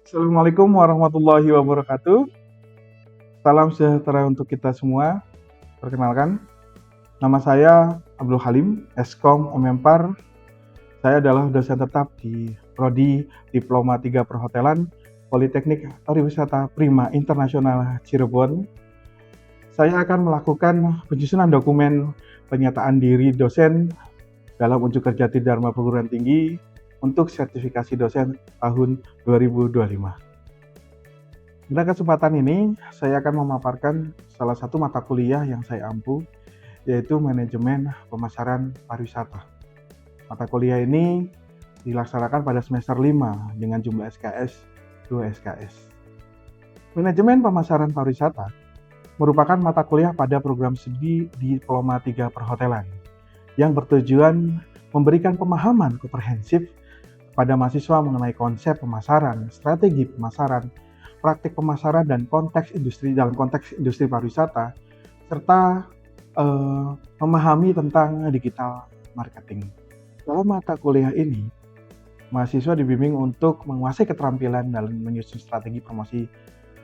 Assalamualaikum warahmatullahi wabarakatuh. Salam sejahtera untuk kita semua. Perkenalkan, nama saya Abdul Halim, Eskom Mempar. Saya adalah dosen tetap di Prodi Diploma 3 Perhotelan Politeknik Pariwisata Prima Internasional Cirebon. Saya akan melakukan penyusunan dokumen pernyataan diri dosen dalam unjuk kerja Tridharma Perguruan Tinggi untuk sertifikasi dosen tahun 2025. Pada kesempatan ini, saya akan memaparkan salah satu mata kuliah yang saya ampu, yaitu Manajemen Pemasaran Pariwisata. Mata kuliah ini dilaksanakan pada semester 5 dengan jumlah SKS 2 SKS. Manajemen Pemasaran Pariwisata merupakan mata kuliah pada program studi Diploma 3 Perhotelan yang bertujuan memberikan pemahaman komprehensif kepada mahasiswa mengenai konsep pemasaran, strategi pemasaran, praktik pemasaran dan konteks industri dalam konteks industri pariwisata, serta memahami tentang digital marketing. Dalam mata kuliah ini, mahasiswa dibimbing untuk menguasai keterampilan dalam menyusun strategi promosi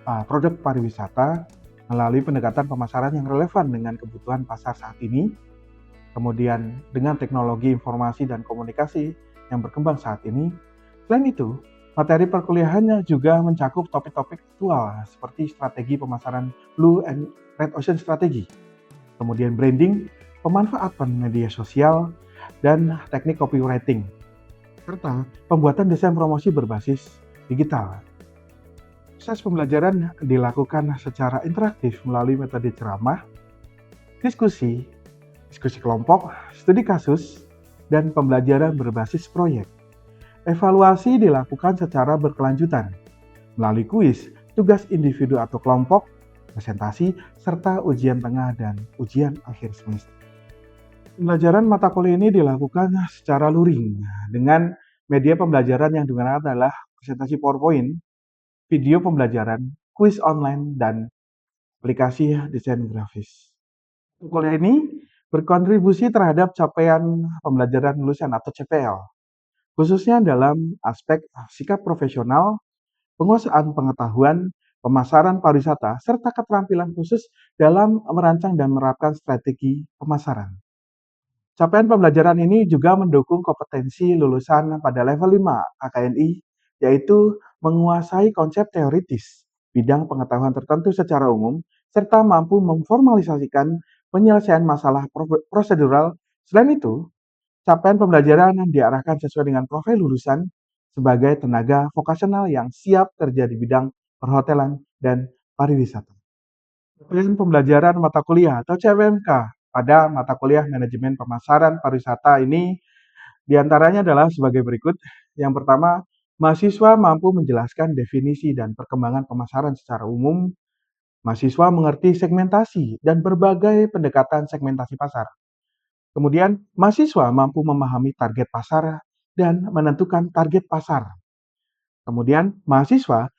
produk pariwisata melalui pendekatan pemasaran yang relevan dengan kebutuhan pasar saat ini, kemudian dengan teknologi informasi dan komunikasi yang berkembang saat ini. Selain itu, materi perkuliahannya juga mencakup topik-topik aktual seperti strategi pemasaran Blue and Red Ocean Strategy, kemudian branding, pemanfaatan media sosial, dan teknik copywriting, serta pembuatan desain promosi berbasis digital. Proses pembelajaran dilakukan secara interaktif melalui metode ceramah, diskusi kelompok, studi kasus, dan pembelajaran berbasis proyek. Evaluasi dilakukan secara berkelanjutan melalui kuis, tugas individu atau kelompok, presentasi, serta ujian tengah dan ujian akhir semester. Pembelajaran mata kuliah ini dilakukan secara luring dengan media pembelajaran yang digunakan adalah presentasi PowerPoint, video pembelajaran, kuis online, dan aplikasi desain grafis. Kuliah ini berkontribusi terhadap capaian pembelajaran lulusan atau CPL, khususnya dalam aspek sikap profesional, penguasaan pengetahuan, pemasaran pariwisata, serta keterampilan khusus dalam merancang dan menerapkan strategi pemasaran. Capaian pembelajaran ini juga mendukung kompetensi lulusan pada level 5 KKNI, yaitu menguasai konsep teoritis, bidang pengetahuan tertentu secara umum, serta mampu memformalisasikan penyelesaian masalah prosedural. Selain itu, capaian pembelajaran diarahkan sesuai dengan profil lulusan sebagai tenaga vokasional yang siap kerja di bidang perhotelan dan pariwisata. Capaian pembelajaran mata kuliah atau CPMK pada mata kuliah Manajemen Pemasaran Pariwisata ini diantaranya adalah sebagai berikut. Yang pertama, mahasiswa mampu menjelaskan definisi dan perkembangan pemasaran secara umum. Mahasiswa mengerti segmentasi dan berbagai pendekatan segmentasi pasar. Kemudian, mahasiswa mampu memahami target pasar dan menentukan target pasar. Kemudian, mahasiswa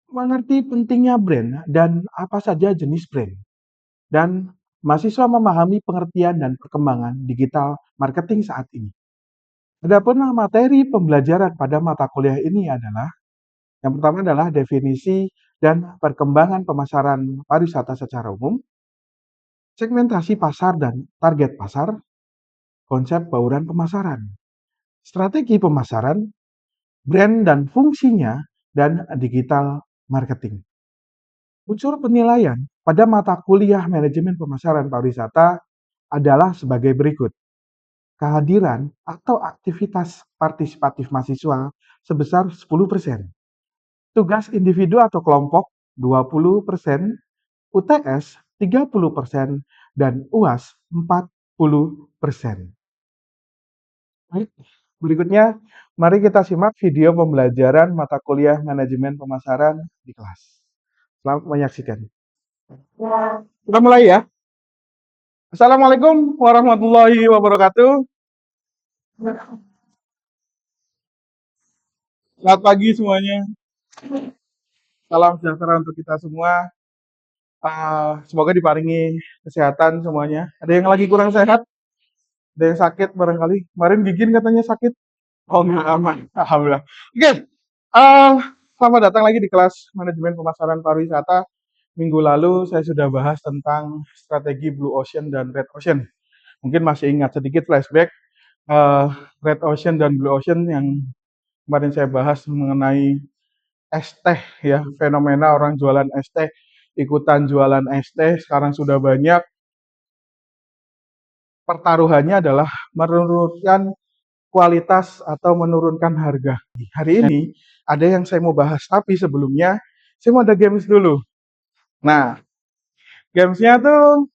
mengerti pentingnya brand dan apa saja jenis brand. Dan mahasiswa memahami pengertian dan perkembangan digital marketing saat ini. Adapun materi pembelajaran pada mata kuliah ini adalah, yang pertama adalah definisi dan perkembangan pemasaran pariwisata secara umum, segmentasi pasar dan target pasar, konsep bauran pemasaran, strategi pemasaran, brand dan fungsinya, dan digital marketing. Unsur penilaian pada mata kuliah Manajemen Pemasaran Pariwisata adalah sebagai berikut. Kehadiran atau aktivitas partisipatif mahasiswa sebesar 10%, tugas individu atau kelompok 20%, UTS 30%, dan UAS 40%. Baik, berikutnya mari kita simak video pembelajaran mata kuliah Manajemen Pemasaran di kelas. Selamat menyaksikan. Kita mulai ya. Assalamualaikum warahmatullahi wabarakatuh. Selamat pagi semuanya. Salam sejahtera untuk kita semua. Semoga diparingi kesehatan semuanya. Ada yang lagi kurang sehat? Ada yang sakit barangkali? Kemarin Gigin katanya sakit. Oh, enggak, aman. Alhamdulillah. Oke, Eh, Selamat datang lagi di kelas Manajemen Pemasaran Pariwisata. Minggu lalu saya sudah bahas tentang strategi Blue Ocean dan Red Ocean. Mungkin masih ingat sedikit flashback. eh, Red Ocean dan Blue Ocean yang kemarin saya bahas mengenai es teh ya, fenomena orang jualan es teh, ikutan jualan es teh, sekarang sudah banyak. Pertaruhannya adalah menurunkan kualitas atau menurunkan harga. Hari ini ada yang saya mau bahas, tapi sebelumnya saya mau ada games dulu. Nah, gamesnya tuh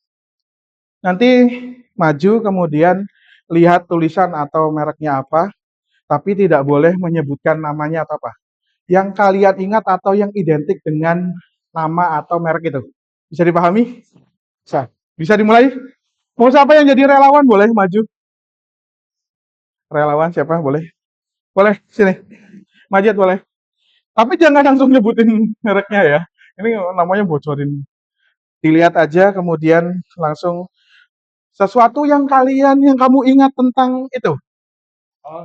nanti maju kemudian lihat tulisan atau mereknya apa, tapi tidak boleh menyebutkan namanya atau apa. Yang kalian ingat atau yang identik dengan nama atau merek itu. Bisa dipahami? Bisa. Bisa dimulai? Mau siapa yang jadi relawan boleh maju? Relawan siapa? Boleh? Boleh, sini. Majid boleh. Tapi jangan langsung nyebutin mereknya ya. Ini namanya bocorin. Dilihat aja kemudian langsung sesuatu yang kamu ingat tentang itu.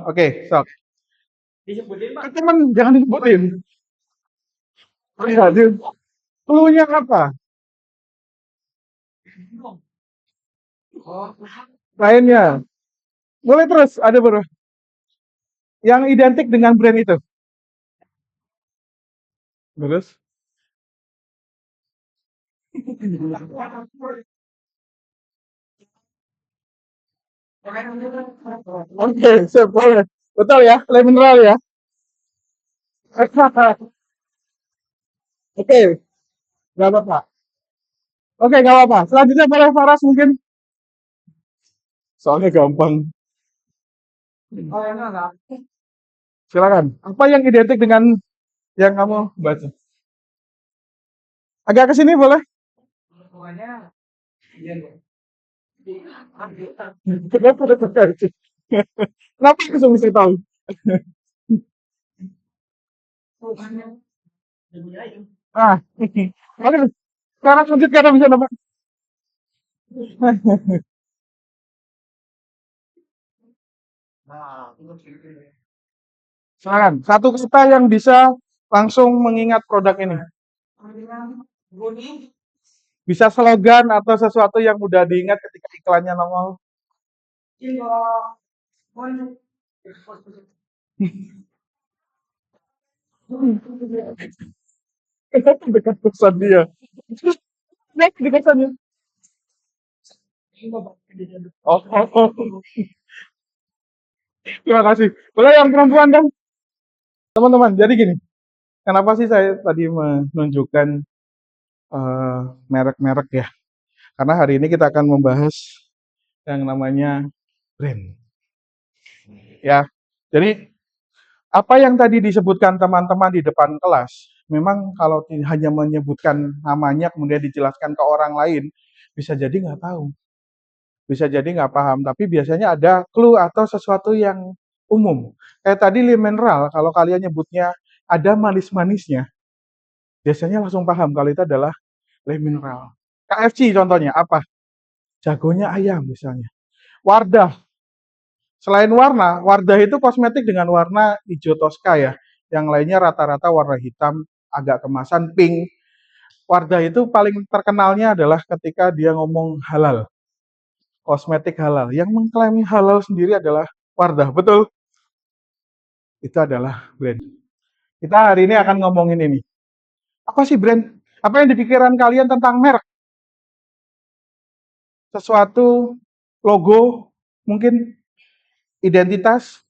Oke, sok. Disebutin, Pak. Teman jangan disebutin. Lihat, clue-nya apa? Oh, Lainnya. Boleh terus, ada baru. Yang identik dengan brand itu. Terus? Oke, siap, boleh. Betul ya, le mineral ya. Oke, nggak apa-apa. Oke, nggak apa-apa. Selanjutnya boleh Faras mungkin. Soalnya gampang. oh enggak. Silakan. Apa yang identik dengan yang kamu baca? Agak ke sini boleh? Pokoknya iya, Bang. Kenapa ada terkait? Kenapa langsung bisa tahu? Pokoknya demi aja. Ah, oke. Sekarang lanjut karena bisa dapat. Nah, itu gitu. Silakan. Satu kata yang bisa langsung mengingat produk ini. Buni, Bisa slogan atau sesuatu yang mudah diingat ketika iklannya nongol. Cilo, Buni. Kenapa dekat pesan dia? Next di pesannya. Oh, oh, oh. Terima kasih. Boleh yang perempuan kan? Teman-teman, jadi gini. Kenapa sih saya tadi menunjukkan merek-merek ya? Karena hari ini kita akan membahas yang namanya brand. Ya, jadi apa yang tadi disebutkan teman-teman di depan kelas, memang kalau hanya menyebutkan namanya kemudian dijelaskan ke orang lain, bisa jadi nggak tahu, bisa jadi nggak paham. Tapi biasanya ada clue atau sesuatu yang umum. Kayak tadi le mineral, kalau kalian nyebutnya ada manis-manisnya, biasanya langsung paham kalau itu adalah le mineral. KFC contohnya apa? Jagonya ayam misalnya. Wardah, selain warna, Wardah itu kosmetik dengan warna hijau toska ya. Yang lainnya rata-rata warna hitam, agak kemasan pink. Wardah itu paling terkenalnya adalah ketika dia ngomong halal, kosmetik halal. Yang mengklaim halal sendiri adalah Wardah, betul? Itu adalah brand. Kita hari ini akan ngomongin ini. Apa sih brand? Apa yang di pikiran kalian tentang merek? Sesuatu, logo, mungkin identitas.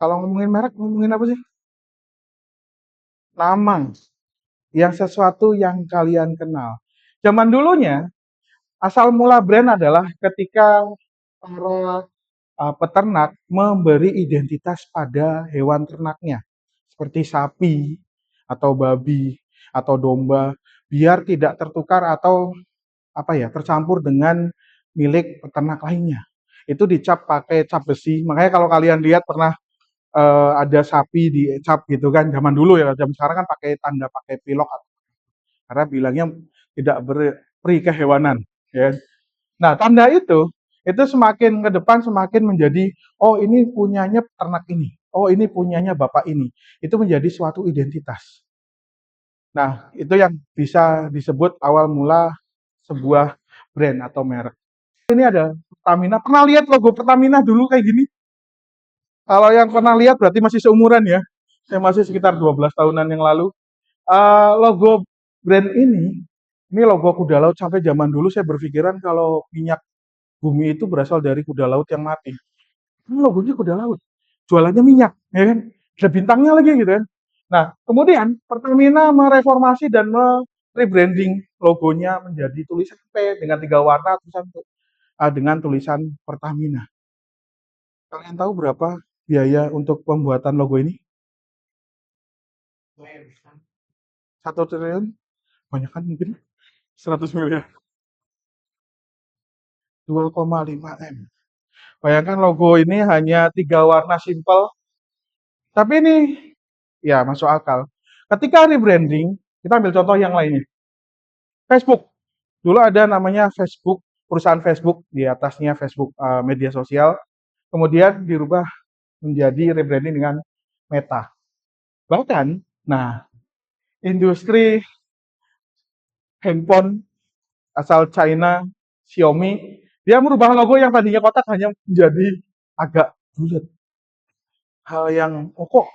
Kalau ngomongin merek, ngomongin apa sih? Nama. Yang sesuatu yang kalian kenal. Zaman dulunya, asal mula brand adalah ketika para peternak memberi identitas pada hewan ternaknya, seperti sapi atau babi atau domba, biar tidak tertukar atau apa ya tercampur dengan milik peternak lainnya. Itu dicap pakai cap besi. Makanya kalau kalian lihat pernah ada sapi dicap gitu kan, zaman dulu ya, zaman sekarang kan pakai tanda pakai pilok karena bilangnya tidak beri kehewanan ya. Nah, tanda itu semakin ke depan semakin menjadi oh ini punyanya peternak ini. oh ini punyanya bapak ini. Itu menjadi suatu identitas. Nah, itu yang bisa disebut awal mula sebuah brand atau merek. Ini ada Pertamina. Pernah lihat logo Pertamina dulu kayak gini? Kalau yang pernah lihat berarti masih seumuran ya. Saya masih sekitar 12 tahunan yang lalu. Logo brand ini logo kuda laut sampai zaman dulu saya berpikiran kalau minyak bumi itu berasal dari kuda laut yang mati. Ini logonya kuda laut. Jualannya minyak, ya kan? Ada bintangnya lagi gitu kan. Nah, kemudian Pertamina mereformasi dan rebranding logonya menjadi tulisan P dengan 3 warna dengan tulisan Pertamina. Kalian tahu berapa biaya untuk pembuatan logo ini? 1 triliun? Banyak kan mungkin? 100 miliar. 2,5 M. Bayangkan logo ini hanya 3 warna simpel, tapi ini ya masuk akal. Ketika rebranding, kita ambil contoh yang lainnya. Facebook. Dulu ada namanya Facebook, perusahaan Facebook, di atasnya Facebook media sosial, kemudian dirubah menjadi rebranding dengan Meta. Bahkan, nah, industri handphone asal China, Xiaomi, dia merubah logo yang tadinya kotak hanya menjadi agak bulat. Hal yang, oh kok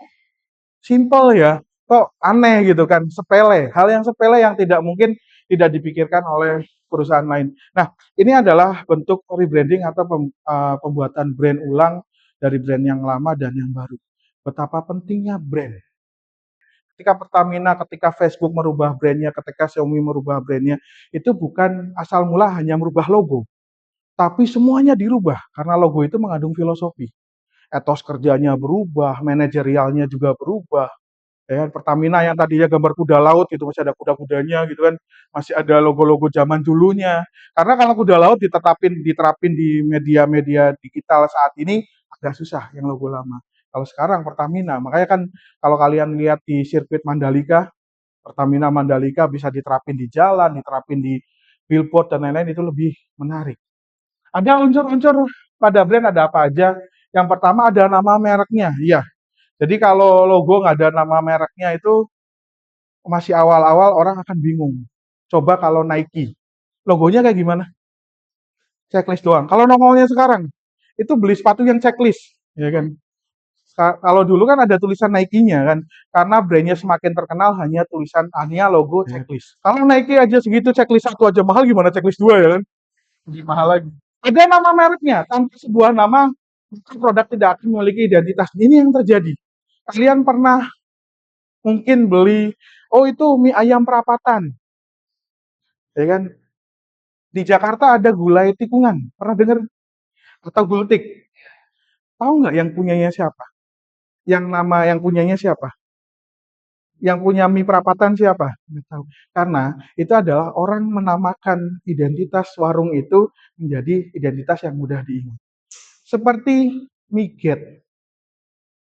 simple ya, kok aneh gitu kan, sepele. Hal yang sepele yang tidak mungkin tidak dipikirkan oleh perusahaan lain. Nah, ini adalah bentuk rebranding atau pembuatan brand ulang dari brand yang lama dan yang baru. Betapa pentingnya brand. Ketika Pertamina, ketika Facebook merubah brandnya, ketika Xiaomi merubah brandnya, itu bukan asal mula hanya merubah logo, tapi semuanya dirubah karena logo itu mengandung filosofi. Etos kerjanya berubah, manajerialnya juga berubah. Ya kan, Pertamina yang tadinya gambar kuda laut itu masih ada kuda-kudanya gitu kan, masih ada logo-logo zaman dulunya. Karena kalau kuda laut diterapin di media-media digital saat ini agak susah yang logo lama. Kalau sekarang Pertamina, makanya kan kalau kalian lihat di sirkuit Mandalika, Pertamina Mandalika bisa diterapin di jalan, diterapin di billboard dan lain-lain itu lebih menarik. Ada unsur-unsur pada brand ada apa aja? Yang pertama ada nama mereknya, iya. Jadi kalau logo nggak ada nama mereknya itu masih awal-awal orang akan bingung. Coba kalau Nike, logonya kayak gimana? Checklist doang. Kalau nongolnya sekarang, itu beli sepatu yang checklist, ya kan? Kalau dulu kan ada tulisan Nike-nya kan, karena brandnya semakin terkenal hanya tulisan hanya logo checklist. Kalau Nike aja segitu checklist 1 aja mahal, gimana checklist 2 ya kan? Lebih mahal lagi. Ada nama mereknya, tanpa sebuah nama produk tidak akan memiliki identitas. Ini yang terjadi. Kalian pernah mungkin beli, oh itu mie ayam perapatan, ya kan? Di Jakarta ada gulai tikungan, pernah dengar? Atau gultik? Tahu nggak yang punyanya siapa? Yang nama yang punyanya siapa? Yang punya mie perapatan siapa? Nggak tahu. Karena itu adalah orang menamakan identitas warung itu menjadi identitas yang mudah diingat. Seperti Miget.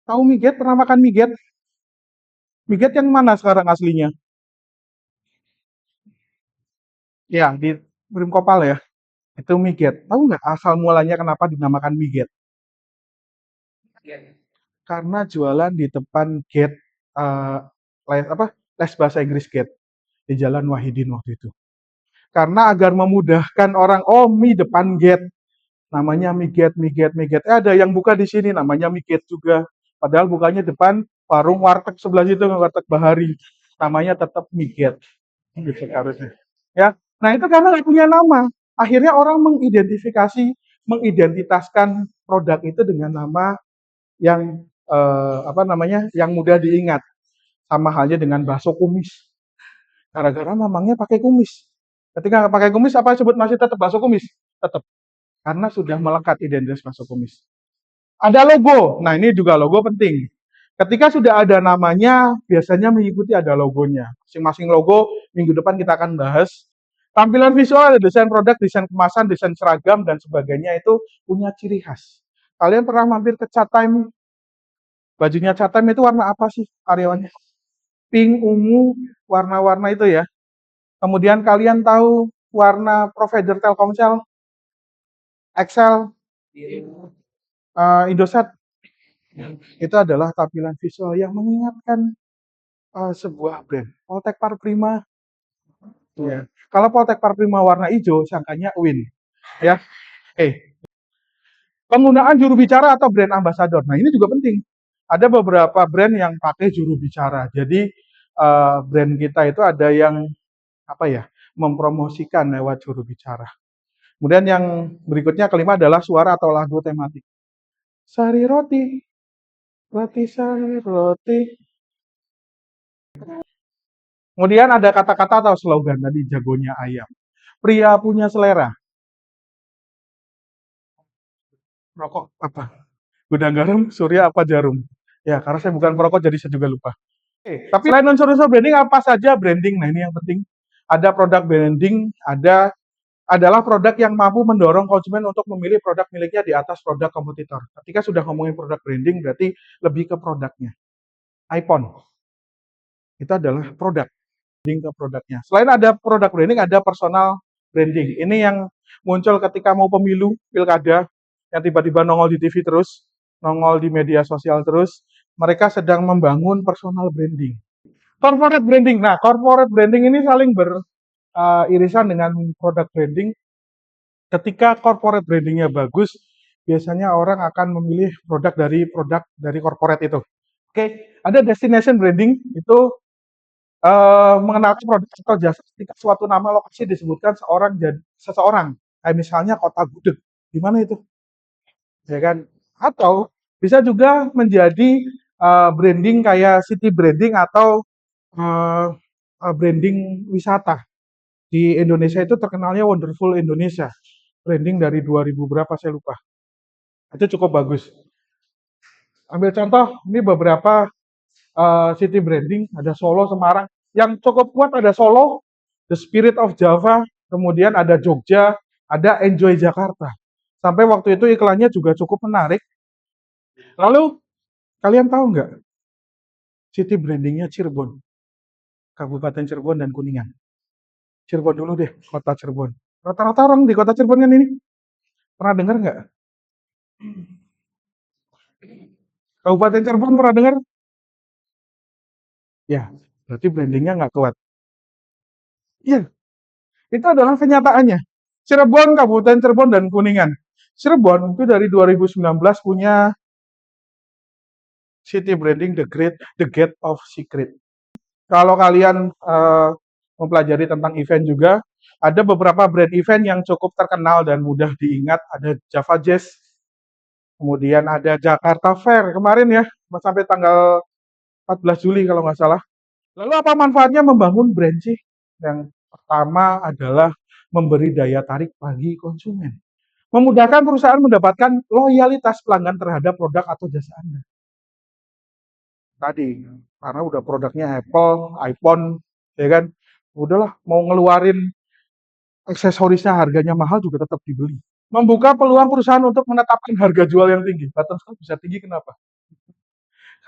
Tahu Miget? Pernah makan Miget? Miget yang mana sekarang aslinya? Ya, di Brimkopal ya. Itu Miget. Tahu nggak asal mulanya kenapa dinamakan Miget? Karena jualan di depan gate eh, les bahasa Inggris gate di Jalan Wahidin waktu itu. Karena agar memudahkan orang, oh mie depan gate, namanya Miget, Miget, Miget. Ada yang buka di sini namanya Miget juga. Padahal bukanya depan warung warteg sebelah situ, warteg Bahari. Namanya tetap Miget. Gitu harusnya. Ya, nah itu karena nggak punya nama. Akhirnya orang mengidentitaskan produk itu dengan nama yang yang mudah diingat. Sama halnya dengan bakso kumis. Gara-gara mamangnya pakai kumis. Ketika nggak pakai kumis, apa disebut masih tetap bakso kumis? Tetap. Karena sudah melekat identitas bakso kumis. Ada logo. Nah, ini juga logo penting. Ketika sudah ada namanya, biasanya mengikuti ada logonya. Masing-masing logo, minggu depan kita akan bahas. Tampilan visual, desain produk, desain kemasan, desain seragam, dan sebagainya itu punya ciri khas. Kalian pernah mampir ke Chat Time? Bajunya Chat Time itu warna apa sih karyawannya? Pink, ungu, warna-warna itu ya. Kemudian kalian tahu warna provider Telkomsel, Excel, Indosat. Itu adalah tampilan visual yang mengingatkan sebuah brand. Poltek Parprima, ya. Kalau Poltek Parprima warna hijau, sangkanya Win, ya. Penggunaan juru bicara atau brand ambassador. Nah, ini juga penting. Ada beberapa brand yang pakai juru bicara. Jadi brand kita itu ada yang apa ya, mempromosikan lewat juru bicara. Kemudian yang berikutnya kelima adalah suara atau lagu tematik. Sari roti, roti sari roti. Kemudian ada kata-kata atau slogan tadi jagonya ayam. Pria punya selera. Rokok apa? Gudang garam, surya apa jarum? Ya, karena saya bukan perokok jadi saya juga lupa. Tapi selain unsur-unsur branding apa saja branding? Nah, ini yang penting. Ada produk branding, adalah produk yang mampu mendorong konsumen untuk memilih produk miliknya di atas produk kompetitor. Ketika sudah ngomongin produk branding, berarti lebih ke produknya. iPhone, itu adalah produk, branding ke produknya. Selain ada produk branding, ada personal branding. Ini yang muncul ketika mau pemilu, pilkada, yang tiba-tiba nongol di TV terus, nongol di media sosial terus, mereka sedang membangun personal branding. Corporate branding. Nah, corporate branding ini saling beririsan dengan produk branding. Ketika corporate brandingnya bagus, biasanya orang akan memilih produk dari corporate itu. Oke, ada destination branding itu mengenalkan produk atau jasa ketika suatu nama lokasi disebutkan seseorang. Kayak misalnya Kota Gudeg. Di mana itu? Ya kan? Atau bisa juga menjadi branding kayak city branding atau uh, branding wisata. Di Indonesia itu terkenalnya Wonderful Indonesia. Branding dari 2000 berapa saya lupa. Itu cukup bagus. Ambil contoh, ini beberapa city branding, ada Solo, Semarang. Yang cukup kuat ada Solo, The Spirit of Java, kemudian ada Jogja, ada Enjoy Jakarta. Sampai waktu itu iklannya juga cukup menarik. Lalu, kalian tahu nggak city brandingnya Cirebon, Kabupaten Cirebon dan Kuningan. Cirebon dulu deh, kota Cirebon. Rata-rata orang di kota Cirebon kan ini. Pernah dengar nggak? Kabupaten Cirebon pernah dengar? Ya, berarti brandingnya nggak kuat. Iya, itu adalah kenyataannya. Cirebon, Kabupaten Cirebon, dan Kuningan. Cirebon itu dari 2019 punya city branding The Gate of Secret. Kalau kalian mempelajari tentang event juga, ada beberapa brand event yang cukup terkenal dan mudah diingat. Ada Java Jazz, kemudian ada Jakarta Fair kemarin ya, sampai tanggal 14 Juli kalau nggak salah. Lalu apa manfaatnya membangun brand sih? Yang pertama adalah memberi daya tarik bagi konsumen. Memudahkan perusahaan mendapatkan loyalitas pelanggan terhadap produk atau jasa Anda. Tadi, karena udah produknya Apple, iPhone, ya kan, udahlah mau ngeluarin aksesorisnya harganya mahal juga tetap dibeli. Membuka peluang perusahaan untuk menetapkan harga jual yang tinggi. Button bisa tinggi kenapa?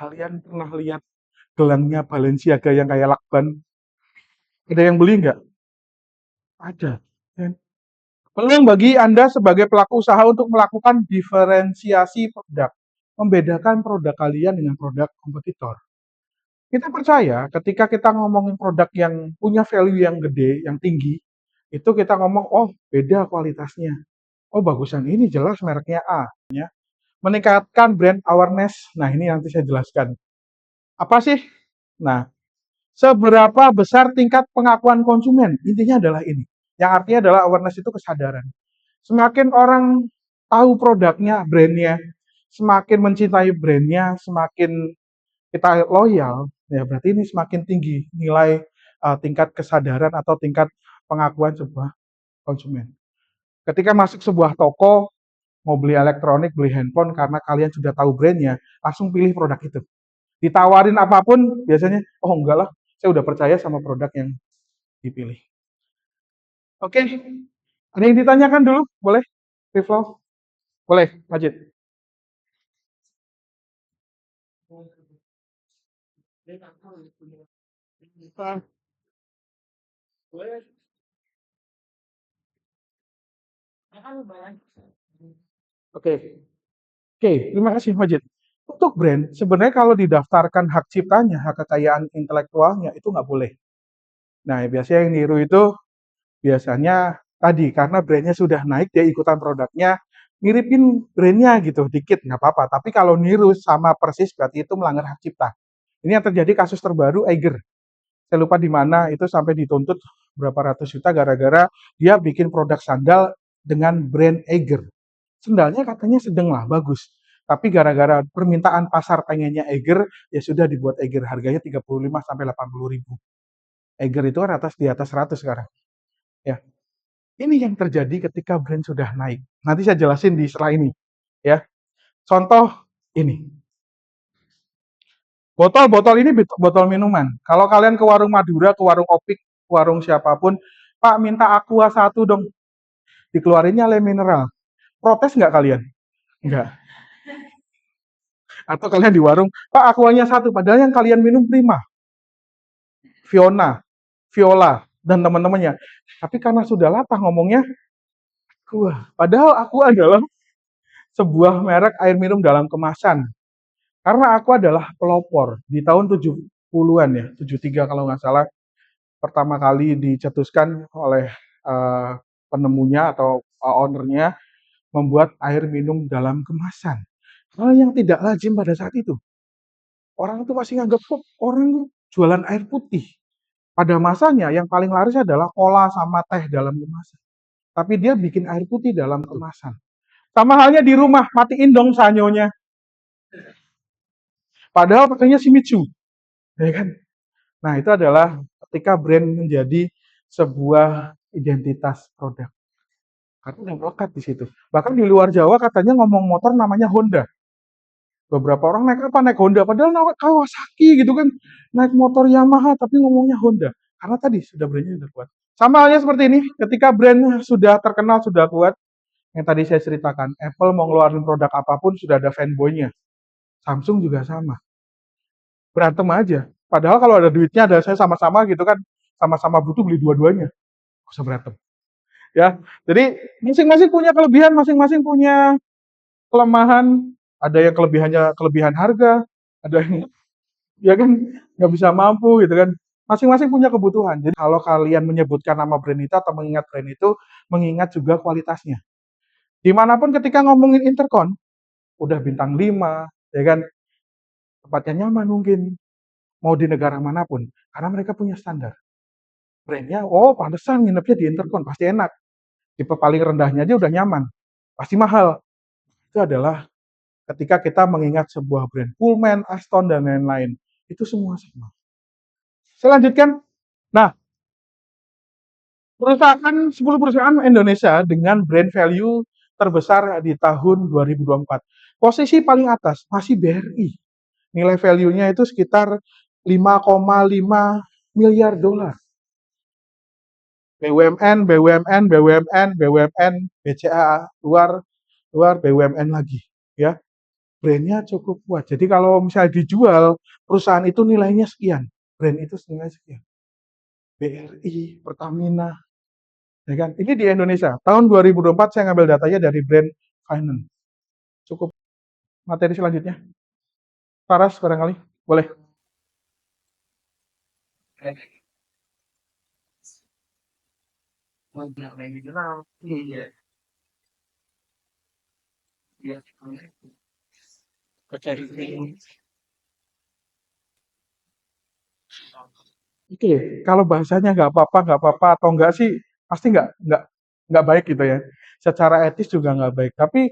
Kalian pernah lihat gelangnya Balenciaga yang kayak lakban? Ada yang beli nggak? Ada. Kan? Peluang bagi Anda sebagai pelaku usaha untuk melakukan diferensiasi produk. Membedakan produk kalian dengan produk kompetitor. Kita percaya ketika kita ngomongin produk yang punya value yang gede, yang tinggi, itu kita ngomong, oh beda kualitasnya. Oh bagusan ini jelas mereknya A. Meningkatkan brand awareness. Nah ini nanti saya jelaskan. Apa sih? Nah, seberapa besar tingkat pengakuan konsumen? Intinya adalah ini. Yang artinya adalah awareness itu kesadaran. Semakin orang tahu produknya, brandnya, semakin mencintai brandnya, semakin kita loyal, ya berarti ini semakin tinggi nilai tingkat kesadaran atau tingkat pengakuan sebuah konsumen. Ketika masuk sebuah toko, mau beli elektronik, beli handphone, karena kalian sudah tahu brandnya, langsung pilih produk itu. Ditawarin apapun, biasanya, oh enggak lah, saya udah percaya sama produk yang dipilih. Oke, ada yang ditanyakan dulu? Boleh? Riflo? Boleh, Majid. Oke, oke, terima kasih Majid. Untuk brand, sebenarnya kalau didaftarkan hak ciptanya, hak kekayaan intelektualnya, itu nggak boleh. Nah, biasanya yang niru itu biasanya tadi, karena brandnya sudah naik, dia ikutan produknya, miripin brandnya gitu, dikit, nggak apa-apa. Tapi kalau niru sama persis, berarti itu melanggar hak cipta. Ini yang terjadi kasus terbaru, Eiger. Saya lupa di mana, itu sampai dituntut berapa ratus juta gara-gara dia bikin produk sandal dengan brand Eiger. Sendalnya katanya sedang lah, bagus. Tapi gara-gara permintaan pasar pengennya Eiger, ya sudah dibuat Eiger. Harganya 35 sampai 80 ribu. Eiger itu kan di atas 100 sekarang. Ya, ini yang terjadi ketika brand sudah naik. Nanti saya jelasin di setelah ini. Ya, contoh ini. Botol-botol ini botol minuman. Kalau kalian ke warung Madura, ke warung Opik, ke warung siapapun, Pak minta Aqua 1 dong. Dikeluarinnya le mineral. Protes nggak kalian? Nggak. Atau kalian di warung, Pak Aquanya 1, padahal yang kalian minum Prima, Fiona, Viola, dan teman-temannya. Tapi karena sudah latah ngomongnya, Aqua. Padahal Aqua adalah sebuah merek air minum dalam kemasan. Karena Aqua adalah pelopor. Di tahun 70-an ya, 73 kalau nggak salah, pertama kali dicetuskan oleh penemunya atau ownernya membuat air minum dalam kemasan. Hal yang tidak lazim pada saat itu. Orang itu masih nganggap kok orang jualan air putih. Pada masanya yang paling laris adalah cola sama teh dalam kemasan. Tapi dia bikin air putih dalam kemasan. Sama halnya di rumah, matiin dong sanyonya. Padahal pakainya Shimizu, ya kan? Nah, itu adalah ketika brand menjadi sebuah identitas produk. Karena udah melekat di situ. Bahkan di luar Jawa katanya ngomong motor namanya Honda. Beberapa orang naik apa? Naik Honda. Padahal naik Kawasaki gitu kan. Naik motor Yamaha tapi ngomongnya Honda. Karena tadi sudah brandnya sudah kuat. Sama halnya seperti ini. Ketika brand sudah terkenal, sudah kuat. Yang tadi saya ceritakan. Apple mau ngeluarin produk apapun sudah ada fanboy-nya. Samsung juga sama. Berantem aja. Padahal kalau ada duitnya, ada saya sama-sama gitu kan. Sama-sama butuh beli dua-duanya. Gak usah berantem. Ya, jadi masing-masing punya kelebihan, masing-masing punya kelemahan. Ada yang kelebihan harga, ada yang ya kan nggak bisa mampu gitu kan. Masing-masing punya kebutuhan. Jadi kalau kalian menyebutkan nama brand itu atau mengingat brand itu, mengingat juga kualitasnya. Dimanapun ketika ngomongin Intercon, udah bintang 5, ya kan, tempatnya nyaman mungkin, mau di negara manapun, karena mereka punya standar. Brandnya, oh pantesan nginepnya di Intercon, pasti enak. Tipe paling rendahnya aja udah nyaman, pasti mahal. Itu adalah ketika kita mengingat sebuah brand, Pullman, Aston, dan lain-lain. Itu semua sama. Saya lanjutkan. Nah, 10 perusahaan Indonesia dengan brand value terbesar di tahun 2024. Posisi paling atas masih BRI. Nilai value-nya itu sekitar 5,5 miliar dolar. BUMN, BUMN, BUMN, BUMN, BCA, luar BUMN lagi. Ya, brandnya cukup kuat. Jadi kalau misalnya dijual, perusahaan itu nilainya sekian. Brand itu nilai sekian. BRI, Pertamina, ya kan? Ini di Indonesia. Tahun 2024 saya ngambil datanya dari brand Finance. Cukup. Materi selanjutnya. Paras barangkali. Boleh. Oke. Oke, kalau bahasanya nggak apa-apa atau enggak sih pasti nggak baik gitu ya. Secara etis juga nggak baik. Tapi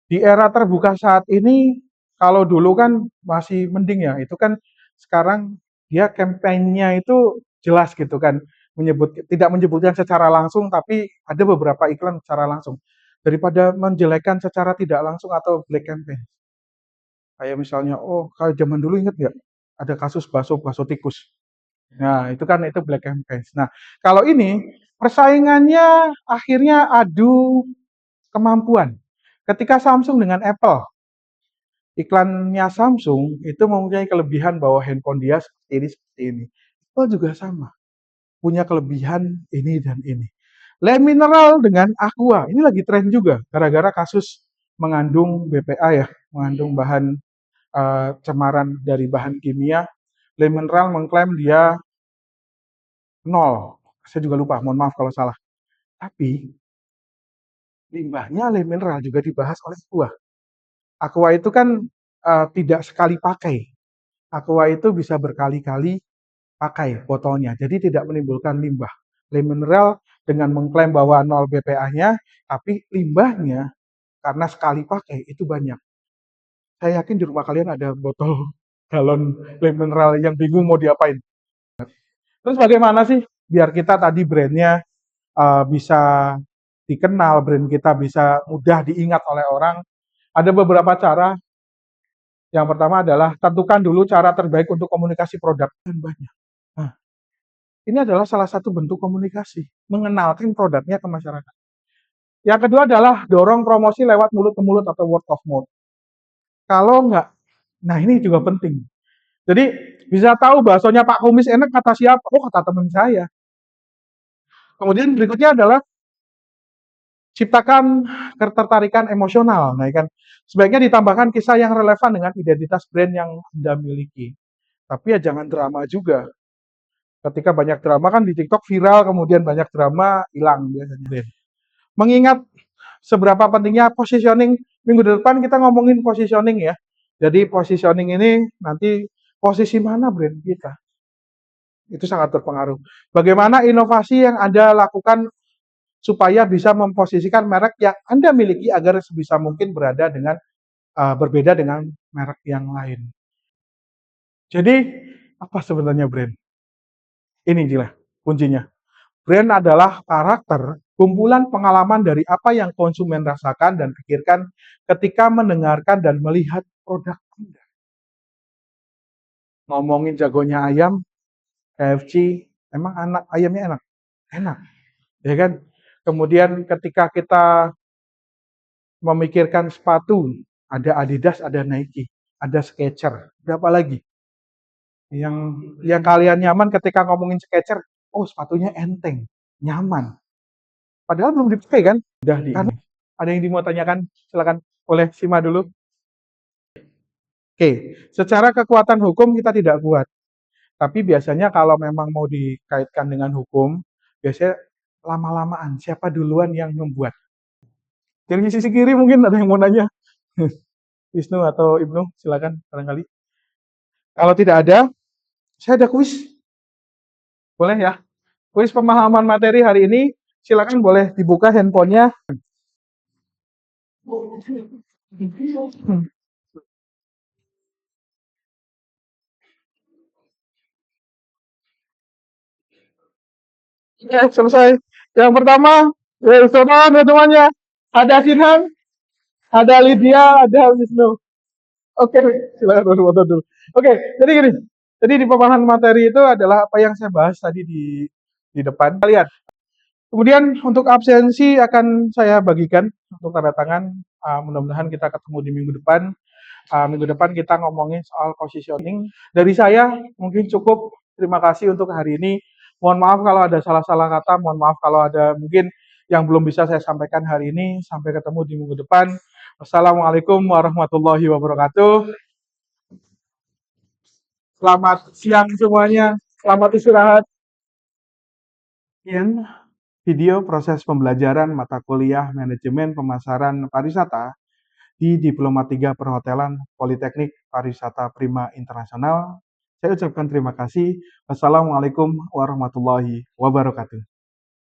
di era terbuka saat ini, kalau dulu kan masih mending ya. Itu kan sekarang dia kampanyenya itu jelas gitu kan, tidak menyebutkan secara langsung, tapi ada beberapa iklan secara langsung. Daripada menjelekkan secara tidak langsung atau black campaign. Kayak misalnya, oh kalau zaman dulu inget nggak? Ada kasus bakso tikus. Nah, itu kan itu black campaign. Nah, kalau ini persaingannya akhirnya adu kemampuan. Ketika Samsung dengan Apple, iklannya Samsung itu mempunyai kelebihan bahwa handphone dia seperti ini. Apple juga sama, punya kelebihan ini dan ini. Le Mineral dengan Aqua, ini lagi tren juga gara-gara kasus mengandung BPA ya, mengandung bahan cemaran dari bahan kimia. Le Mineral mengklaim dia nol. Saya juga lupa, mohon maaf kalau salah. Tapi limbahnya Le Mineral juga dibahas oleh Aqua. Aqua itu kan tidak sekali pakai. Aqua itu bisa berkali-kali pakai botolnya, jadi tidak menimbulkan limbah. Le Mineral dengan mengklaim bahwa 0 BPA-nya, tapi limbahnya karena sekali pakai itu banyak. Saya yakin di rumah kalian ada botol galon Le Mineral yang bingung mau diapain. Terus bagaimana sih biar kita tadi brandnya bisa dikenal, brand kita bisa mudah diingat oleh orang? Ada beberapa cara. Yang pertama adalah tentukan dulu cara terbaik untuk komunikasi produk dan banyak. Nah, ini adalah salah satu bentuk komunikasi, mengenalkan produknya ke masyarakat. Yang kedua adalah dorong promosi lewat mulut ke mulut atau word of mouth. Kalau enggak, nah ini juga penting. Jadi bisa tahu baksonya Pak Kumis enak kata siapa? Oh, kata teman saya. Kemudian berikutnya adalah ciptakan ketertarikan emosional. Nah, kan sebaiknya ditambahkan kisah yang relevan dengan identitas brand yang Anda miliki. Tapi ya jangan drama juga. Ketika banyak drama kan di TikTok viral, kemudian banyak drama hilang biasanya. Mengingat seberapa pentingnya positioning, minggu depan kita ngomongin positioning ya. Jadi positioning ini nanti posisi mana brand kita. Itu sangat berpengaruh. Bagaimana inovasi yang Anda lakukan supaya bisa memposisikan merek yang Anda miliki agar sebisa mungkin berada dengan berbeda dengan merek yang lain. Jadi apa sebenarnya brand? Ini jelas kuncinya. Brand adalah karakter, kumpulan pengalaman dari apa yang konsumen rasakan dan pikirkan ketika mendengarkan dan melihat produk Anda. Ngomongin jagonya ayam, KFC, emang ayamnya enak? Enak, ya kan? Kemudian ketika kita memikirkan sepatu, ada Adidas, ada Nike, ada Skechers, berapa lagi? Yang kalian nyaman ketika ngomongin Skechers, oh sepatunya enteng, nyaman. Padahal belum dipakai kan? Udah di ini. Ada yang mau tanyakan? Silakan, boleh simak dulu. Oke, secara kekuatan hukum kita tidak kuat. Tapi biasanya kalau memang mau dikaitkan dengan hukum, biasanya lama-lamaan siapa duluan yang membuat. Dari sisi kiri mungkin ada yang mau nanya. Wisnu atau Ibnu, silakan barangkali. Kalau tidak ada, saya ada kuis. Boleh ya? Kuis pemahaman materi hari ini, silakan boleh dibuka handphonenya. Ya, selesai. Yang pertama, ya sono semuanya. Ada Sinhan, ada Lydia, ada Wisnu. Oke, silakan foto dulu. Oke, jadi gini. Jadi di pemahaman materi itu adalah apa yang saya bahas tadi di depan. Kita lihat. Kemudian untuk absensi akan saya bagikan untuk tanda tangan. Mudah-mudahan kita ketemu di minggu depan. Minggu depan kita ngomongin soal positioning. Dari saya mungkin cukup. Terima kasih untuk hari ini. Mohon maaf kalau ada salah-salah kata. Mohon maaf kalau ada mungkin yang belum bisa saya sampaikan hari ini. Sampai ketemu di minggu depan. Wassalamualaikum warahmatullahi wabarakatuh. Selamat siang semuanya. Selamat istirahat. Sekian video proses pembelajaran mata kuliah Manajemen Pemasaran Pariwisata di Diploma 3 Perhotelan Politeknik Pariwisata Prima Internasional. Saya ucapkan terima kasih. Wassalamualaikum warahmatullahi wabarakatuh.